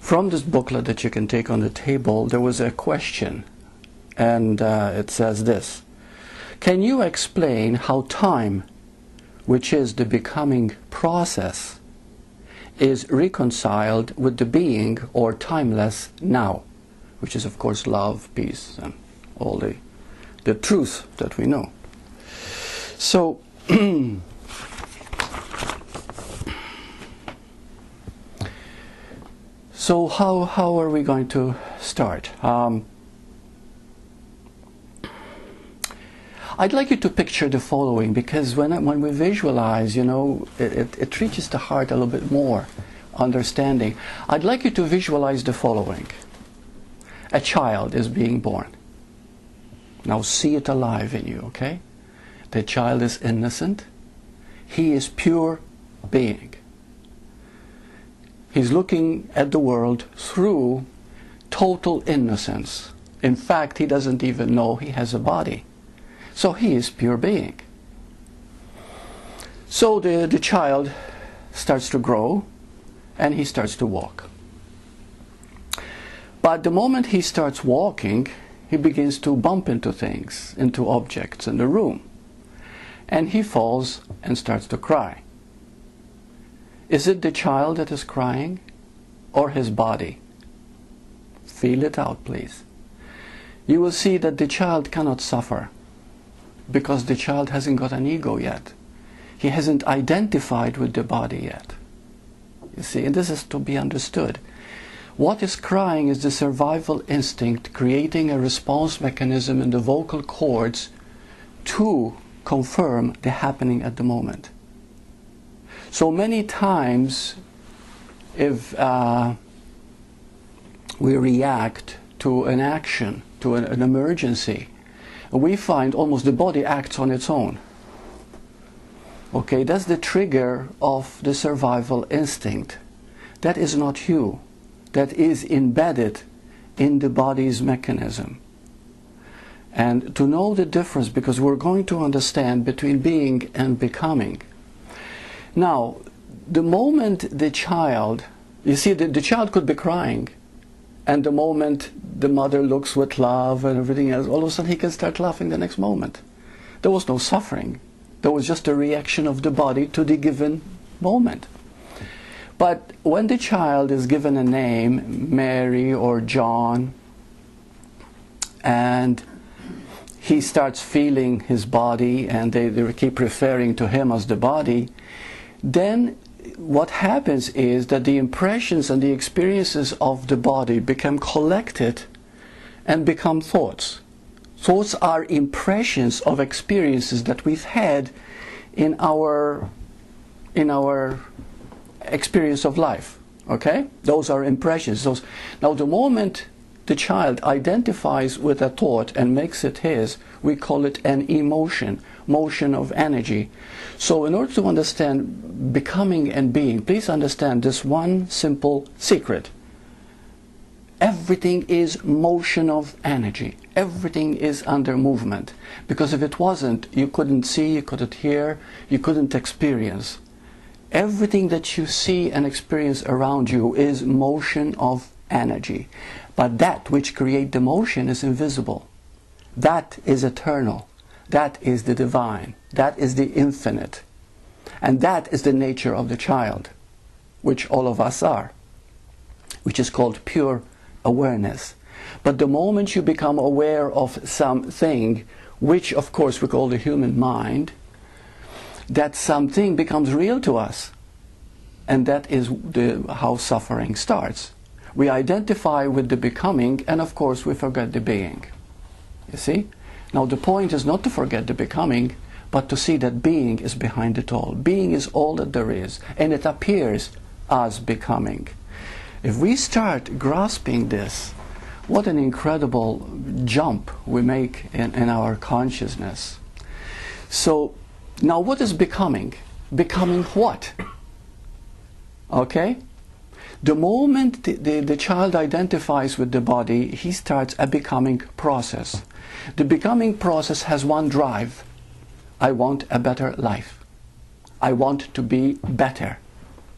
From this booklet that you can take on the table, there was a question, and it says this: can you explain how time, which is the becoming process, is reconciled with the being or timeless now, which is of course love, peace, and all the truth that we know. So so how are we going to start? I'd like you to picture the following, because when we visualize, you know, it reaches the heart a little bit more, understanding. I'd like you to visualize the following. A child is being born. Now see it alive in you, okay? The child is innocent. He is pure being. He's looking at the world through total innocence. In fact, he doesn't even know he has a body. So he is pure being. So the child starts to grow and he starts to walk. But the moment he starts walking, he begins to bump into things, into objects in the room. And he falls and starts to cry. Is it the child that is crying or his body? Feel it out, please. You will see that the child cannot suffer, because the child hasn't got an ego yet. He hasn't identified with the body yet. You see, and this is to be understood. What is crying is the survival instinct creating a response mechanism in the vocal cords to confirm the happening at the moment. So many times, if we react to an action, to an emergency, we find almost the body acts on its own. Okay, that's the trigger of the survival instinct. That is not you. That is embedded in the body's mechanism. And to know the difference, because we're going to understand between being and becoming. Now, the moment the child, you see, the child could be crying, and the moment the mother looks with love and everything else, all of a sudden he can start laughing the next moment. There was no suffering. There was just a reaction of the body to the given moment. But when the child is given a name, Mary or John, and he starts feeling his body, and they keep referring to him as the body, then what happens is that the impressions and the experiences of the body become collected and become thoughts. Thoughts are impressions of experiences that we've had in our experience of life. Okay? Those are impressions. Now the moment the child identifies with a thought and makes it his, we call it an emotion, motion of energy. So in order to understand becoming and being, please understand this one simple secret. Everything is motion of energy. Everything is under movement. Because if it wasn't, you couldn't see, you couldn't hear, you couldn't experience. Everything that you see and experience around you is motion of energy. But that which creates the motion is invisible. That is eternal. That is the divine. That is the infinite. And that is the nature of the child, which all of us are, which is called pure awareness. But the moment you become aware of something, which of course we call the human mind, that something becomes real to us. And that is how suffering starts. We identify with the becoming, and of course we forget the being. You see? Now the point is not to forget the becoming, but to see that being is behind it all. Being is all that there is, and it appears as becoming. If we start grasping this, what an incredible jump we make in our consciousness. So, now what is becoming? Becoming what? Okay? The moment the child identifies with the body, he starts a becoming process. The becoming process has one drive. I want a better life. I want to be better.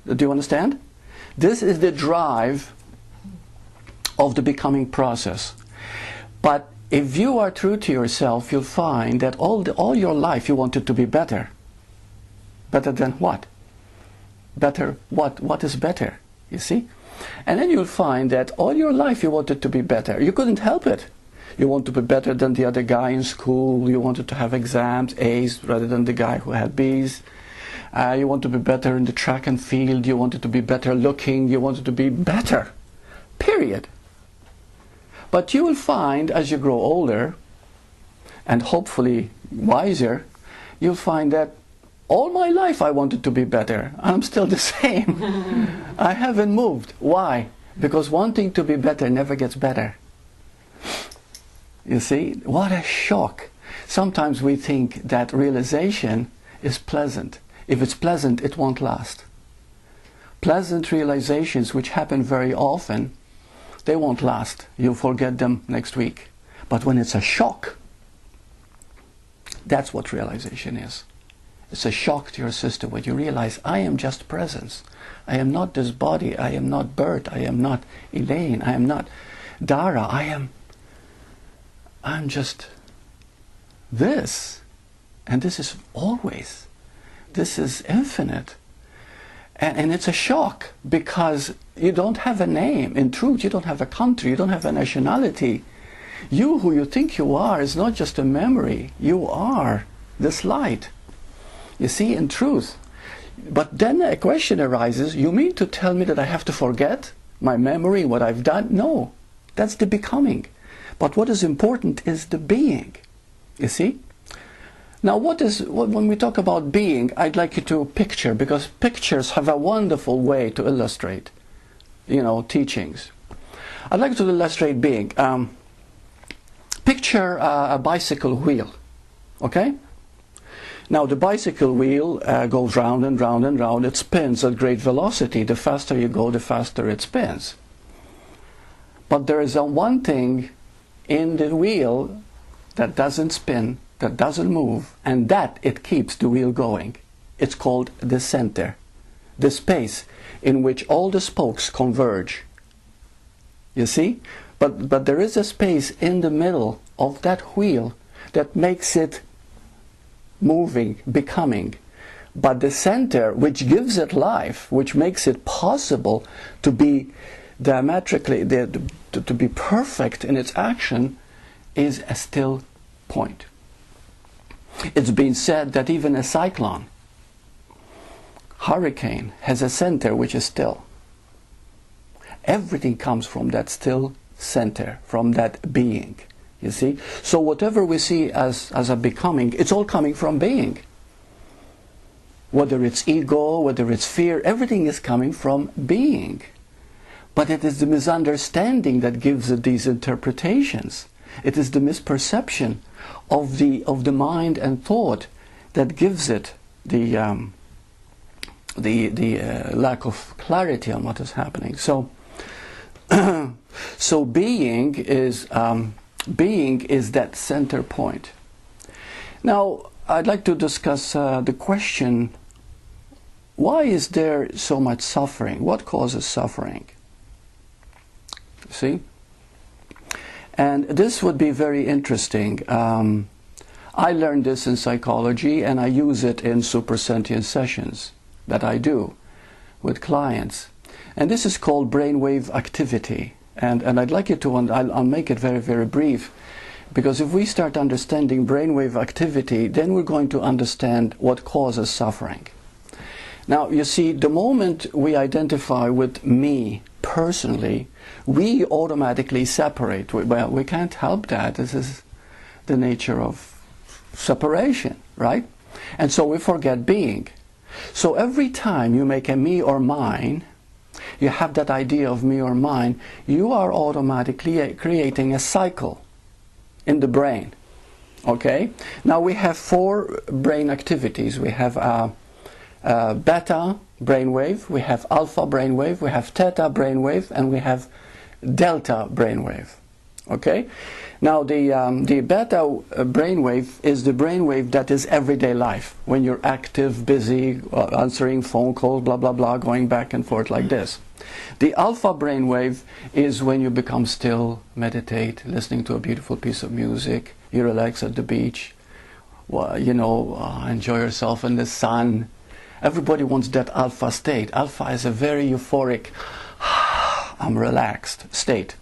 Do you understand? This is the drive of the becoming process. But if you are true to yourself, you'll find that all your life you wanted to be better. Better than what? Better what? What is better? You see? And then you'll find that all your life you wanted to be better. You couldn't help it. You want to be better than the other guy in school. You wanted to have exams, A's, rather than the guy who had B's. You want to be better in the track and field. You wanted to be better looking. You wanted to be better. Period. But you will find, as you grow older, and hopefully wiser, you'll find that all my life I wanted to be better. I'm still the same. I haven't moved. Why? Because wanting to be better never gets better. You see? What a shock. Sometimes we think that realization is pleasant. If it's pleasant, it won't last. Pleasant realizations, which happen very often, they won't last. You'll forget them next week. But when it's a shock, that's what realization is. It's a shock to your system when you realize, I am just presence. I am not this body. I am not Burt. I am not Elaine. I am not Dara. I'm just this. And this is always. This is infinite. And it's a shock because you don't have a name. In truth, you don't have a country. You don't have a nationality. You, who you think you are, is not just a memory. You are this light. You see, in truth. But then a question arises, you mean to tell me that I have to forget my memory, what I've done? No, that's the becoming. But what is important is the being. You see? Now, when we talk about being, I'd like you to picture, because pictures have a wonderful way to illustrate, teachings. I'd like to illustrate being. Picture a bicycle wheel, okay? Now, the bicycle wheel goes round and round and round. It spins at great velocity. The faster you go, the faster it spins. But there is one thing in the wheel that doesn't spin, that doesn't move, and that it keeps the wheel going. It's called the center, the space in which all the spokes converge. You see? But there is a space in the middle of that wheel that makes it moving, becoming. But the center, which gives it life, which makes it possible to be diametrically, to be perfect in its action, is a still point. It's been said that even a cyclone, hurricane, has a center which is still. Everything comes from that still center, from that being. You see? So whatever we see as a becoming, it's all coming from being. Whether it's ego, whether it's fear, everything is coming from being. But it is the misunderstanding that gives it these interpretations. It is the misperception of the mind and thought that gives it the lack of clarity on what is happening. So, so being is that center point. Now, I'd like to discuss the question: why is there so much suffering? What causes suffering? See? And this would be very interesting. I learned this in psychology, and I use it in supersentient sessions that I do with clients. And this is called brainwave activity. And I'd like you to, I'll make it very, very brief, because if we start understanding brainwave activity, then we're going to understand what causes suffering. Now, you see, the moment we identify with me personally, we automatically separate. Well, we can't help that. This is the nature of separation, right? And so we forget being. So every time you make a me or mine, you have that idea of me or mine, you are automatically creating a cycle in the brain. Okay? Now we have 4 brain activities. We have beta brainwave, we have alpha brainwave, we have theta brainwave, and we have delta brainwave. Okay? Now the beta brainwave is the brainwave that is everyday life, when you're active, busy, answering phone calls, blah blah blah, going back and forth like this. The alpha brainwave is when you become still, meditate, listening to a beautiful piece of music, you relax at the beach, enjoy yourself in the sun. Everybody wants that alpha state. Alpha is a very euphoric, I'm relaxed state.